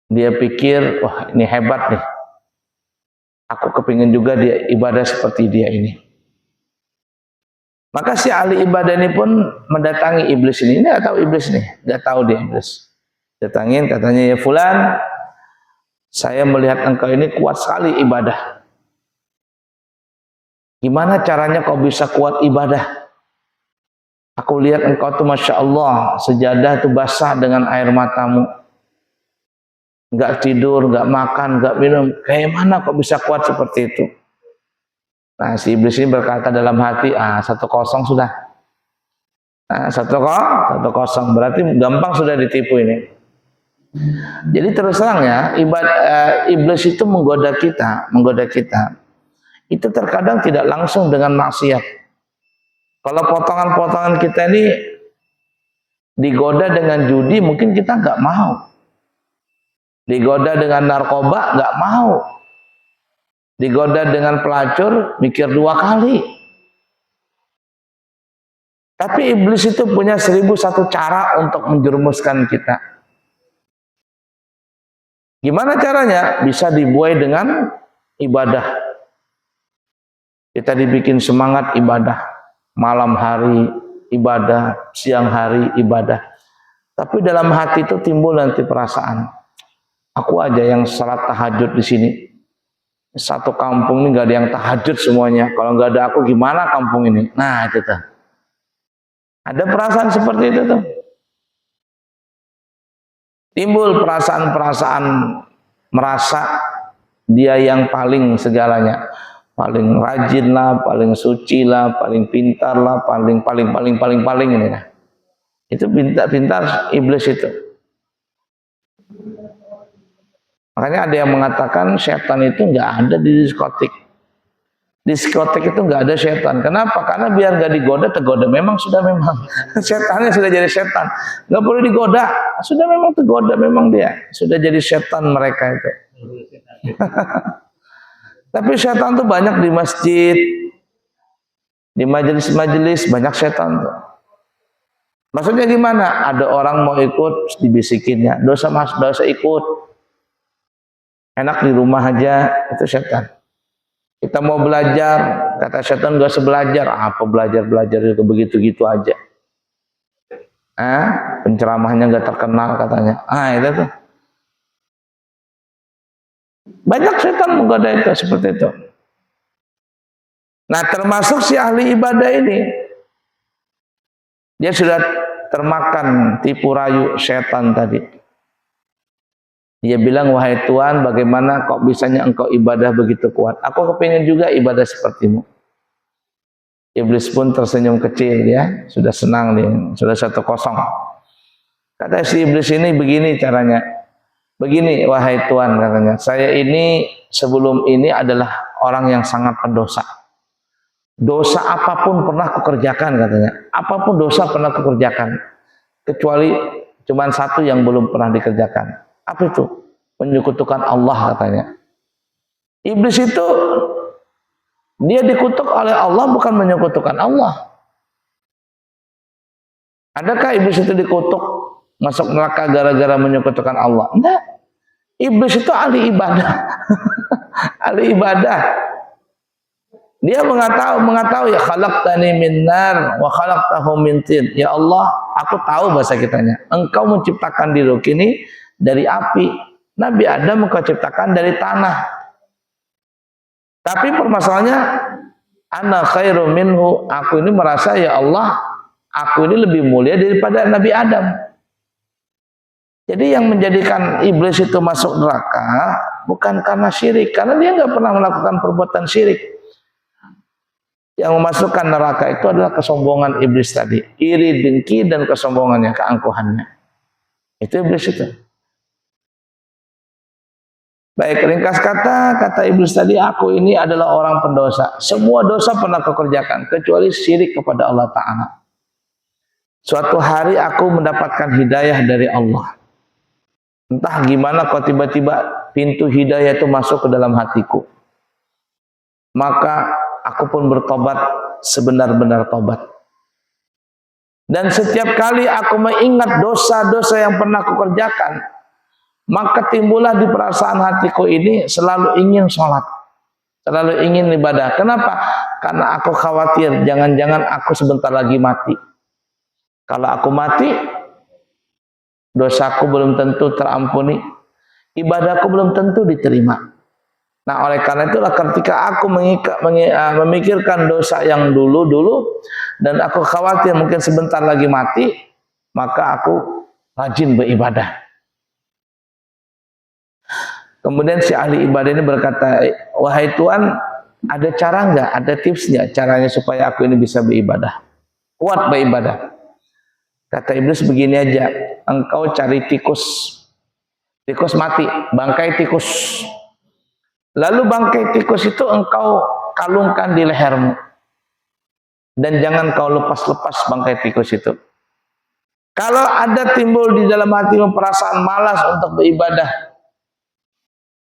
Dia pikir, wah ini hebat nih. Aku kepingin juga dia ibadah seperti dia ini. Maka si ahli ibadah ini pun mendatangi iblis ini. Ini nggak tahu iblis nih, nggak tahu dia iblis. Datangin katanya, ya fulan, saya melihat engkau ini kuat sekali ibadah. Gimana caranya kau bisa kuat ibadah? Aku lihat engkau tuh Masya Allah, sejadah tuh basah dengan air matamu. Nggak tidur, nggak makan, nggak minum. Kayak mana kok bisa kuat seperti itu? Nah, si iblis ini berkata dalam hati, 1-0 sudah. Nah, 1-0 berarti gampang sudah ditipu ini. Jadi terus terang ya, iblis itu menggoda kita. Itu terkadang tidak langsung dengan maksiat. Kalau potongan-potongan kita ini digoda dengan judi, mungkin kita nggak mau. Digoda dengan narkoba, nggak mau. Digoda dengan pelacur, mikir 2 kali. Tapi iblis itu punya 1001 cara untuk menjerumuskan kita. Gimana caranya? Bisa dibuai dengan ibadah. Kita dibikin semangat ibadah. Malam hari ibadah, siang hari ibadah. Tapi dalam hati itu timbul nanti perasaan, aku aja yang salat tahajud di sini. Satu kampung ini nggak ada yang tahajud semuanya. Kalau nggak ada aku gimana kampung ini? Nah itu tuh. Ada perasaan seperti itu tuh. Timbul perasaan-perasaan merasa dia yang paling segalanya. Paling rajin lah, paling suci lah, paling pintar lah, paling ini lah. Itu pintar iblis itu. Makanya ada yang mengatakan setan itu nggak ada di diskotik. Diskotik itu nggak ada setan. Kenapa? Karena biar nggak digoda, tergoda. Memang. Setannya sudah jadi setan. Nggak perlu digoda. Sudah memang tergoda, memang dia. Sudah jadi setan mereka itu. Tapi setan tuh banyak di masjid, di majelis-majelis banyak setan tuh. Maksudnya gimana? Ada orang mau ikut, dibisikinnya. Dosa mas, dosa ikut. Enak di rumah aja, itu setan. Kita mau belajar, kata setan gak usah belajar. Apa belajar itu begitu-gitu aja. Penceramahnya gak terkenal katanya. Itu tuh. Banyak setan menggoda itu seperti itu. Nah, termasuk si ahli ibadah ini, dia sudah termakan tipu rayu setan tadi. Dia bilang, wahai Tuhan, bagaimana kok bisanya engkau ibadah begitu kuat? Aku kepingin juga ibadah sepertimu. Iblis pun tersenyum kecil ya, sudah senang dia, sudah 1-0. Kata si iblis ini begini caranya. Begini, wahai Tuhan, katanya, saya ini sebelum ini adalah orang yang sangat pendosa. Dosa apapun pernah kukerjakan, katanya. Apapun dosa pernah kukerjakan. Kecuali cuma satu yang belum pernah dikerjakan. Apa itu? Menyekutukan Allah, katanya. Iblis itu dia dikutuk oleh Allah, bukan menyekutukan Allah. Adakah iblis itu dikutuk masuk neraka gara-gara menyekutukan Allah? Enggak. Iblis itu ahli ibadah. Ahli ibadah. Dia mengetahui ya khalaqtani min nar wa khalaqtahu min tin. Ya Allah, aku tahu bahasa kitanya. Engkau menciptakan diriku ini dari api. Nabi Adam engkau ciptakan dari tanah. Tapi permasalahannya, ana khairu minhu. Aku ini merasa ya Allah, aku ini lebih mulia daripada Nabi Adam. Jadi yang menjadikan iblis itu masuk neraka bukan karena syirik, karena dia nggak pernah melakukan perbuatan syirik. Yang memasukkan neraka itu adalah kesombongan iblis tadi, iri, dengki, dan kesombongannya, keangkuhannya. Itu iblis itu. Baik, ringkas kata iblis tadi, aku ini adalah orang pendosa. Semua dosa pernah kukerjakan, kecuali syirik kepada Allah Ta'ala. Suatu hari aku mendapatkan hidayah dari Allah. Entah gimana kok tiba-tiba pintu hidayah itu masuk ke dalam hatiku. Maka aku pun bertobat sebenar-benar tobat. Dan setiap kali aku mengingat dosa-dosa yang pernah kukerjakan, maka timbullah di perasaan hatiku ini selalu ingin sholat, selalu ingin ibadah. Kenapa? Karena aku khawatir jangan-jangan aku sebentar lagi mati. Kalau aku mati, dosaku belum tentu terampuni, ibadahku belum tentu diterima. Nah, oleh karena itulah ketika aku memikirkan dosa yang dulu-dulu dan aku khawatir mungkin sebentar lagi mati, maka aku rajin beribadah. Kemudian si ahli ibadah ini berkata, wahai Tuhan, ada cara enggak, ada tips enggak caranya supaya aku ini bisa beribadah, kuat beribadah? Kata iblis, begini aja, engkau cari tikus, tikus mati, bangkai tikus. Lalu bangkai tikus itu engkau kalungkan di lehermu. Dan jangan kau lepas-lepas bangkai tikus itu. Kalau ada timbul di dalam hatimu perasaan malas untuk beribadah,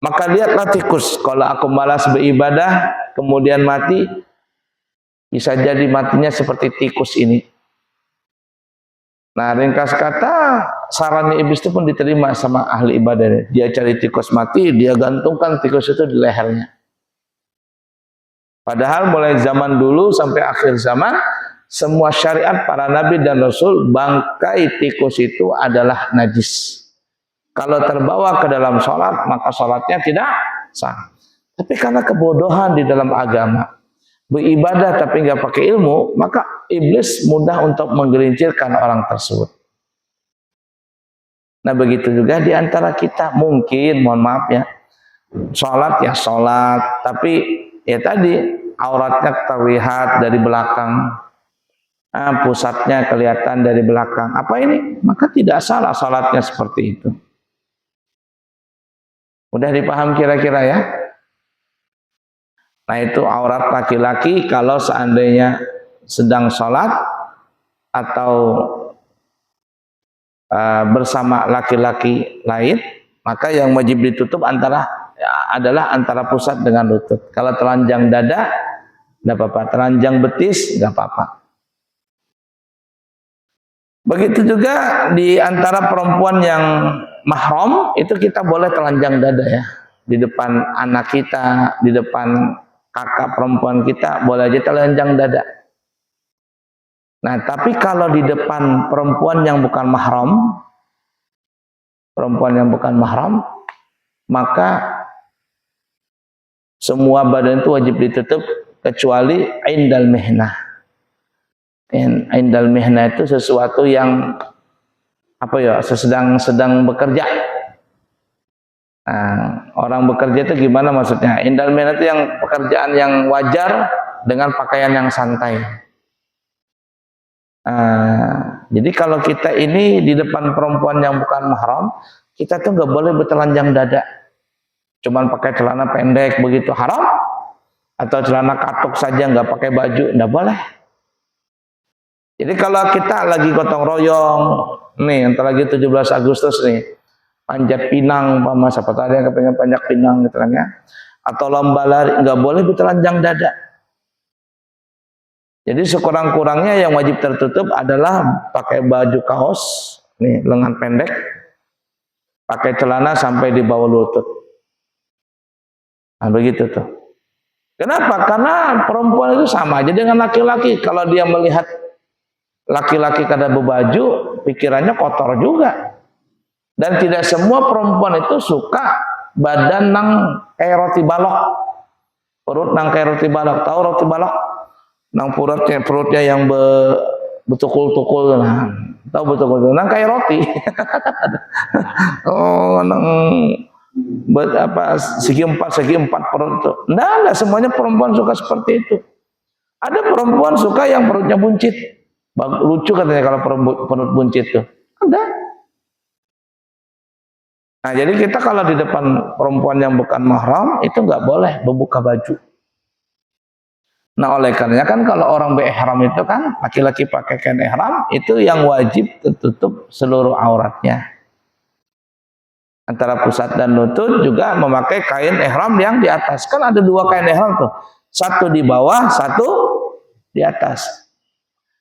maka lihatlah tikus. Kalau aku malas beribadah, kemudian mati, bisa jadi matinya seperti tikus ini. Nah, ringkas kata, saran iblis itu pun diterima sama ahli ibadah. Dia cari tikus mati, dia gantungkan tikus itu di lehernya. Padahal mulai zaman dulu sampai akhir zaman, semua syariat para nabi dan rasul, bangkai tikus itu adalah najis. Kalau terbawa ke dalam sholat, maka sholatnya tidak sah. Tapi karena kebodohan di dalam agama, beribadah tapi nggak pakai ilmu, maka iblis mudah untuk menggelincirkan orang tersebut. Nah, begitu juga di antara kita, mungkin, mohon maaf ya, sholat ya sholat, tapi ya tadi auratnya terlihat dari belakang, pusatnya kelihatan dari belakang. Apa ini? Maka tidak salah sholatnya seperti itu. Udah dipaham kira-kira ya? Nah, itu aurat laki-laki kalau seandainya sedang sholat atau bersama laki-laki lain, maka yang wajib ditutup adalah antara pusat dengan lutut. Kalau telanjang dada, tidak apa-apa. Telanjang betis, tidak apa-apa. Begitu juga di antara perempuan yang mahram, itu kita boleh telanjang dada ya. Di depan anak kita, di depan kakak perempuan kita, boleh aja telanjang dada. Nah, tapi kalau di depan perempuan yang bukan mahram, maka semua badan itu wajib ditutup kecuali indal mihnah. Indal mihnah itu sesuatu yang sedang bekerja. Nah, orang bekerja itu gimana maksudnya? Indal mihnah itu yang pekerjaan yang wajar dengan pakaian yang santai. Jadi kalau kita ini di depan perempuan yang bukan mahram, kita tuh nggak boleh bertelanjang dada, cuman pakai celana pendek begitu haram, atau celana katuk saja nggak pakai baju, nggak boleh. Jadi kalau kita lagi gotong royong, nih entar lagi 17 Agustus nih, panjat pinang, siapa tahu ada yang kepengen panjat pinang gitu kan ya, atau lomba lari, nggak boleh bertelanjang dada. Jadi sekurang-kurangnya yang wajib tertutup adalah pakai baju kaos, nih lengan pendek, pakai celana sampai di bawah lutut. Nah, begitu tuh. Kenapa? Karena perempuan itu sama aja dengan laki-laki. Kalau dia melihat laki-laki kada berbaju, pikirannya kotor juga. Dan tidak semua perempuan itu suka badan nang kayak roti balok, perut nang kayak roti balok. Tahu roti balok? Nang perutnya yang betukul-tukul, nah, tahu betukul, nang kayak roti. Oh, nang segi empat perut itu. Nah, semuanya perempuan suka seperti itu. Ada perempuan suka yang perutnya buncit. Lucu katanya kalau perut buncit tuh. Ada. Nah, jadi kita kalau di depan perempuan yang bukan mahram itu nggak boleh membuka baju. Nah, oleh karenanya kan kalau orang berihram itu kan laki-laki pakai kain ihram itu yang wajib tertutup seluruh auratnya. Antara pusat dan lutut juga memakai kain ihram yang di atas. Kan ada dua kain ihram tuh. Satu di bawah, satu di atas.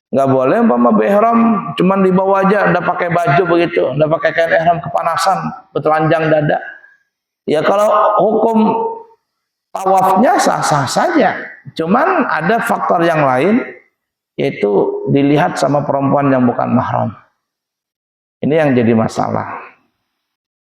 Nggak boleh umpama ihram cuman di bawah aja, udah pakai baju begitu, udah pakai kain ihram kepanasan, bertelanjang dada. Ya kalau hukum tawafnya sah-sah saja. Cuman ada faktor yang lain, yaitu dilihat sama perempuan yang bukan mahram. Ini yang jadi masalah.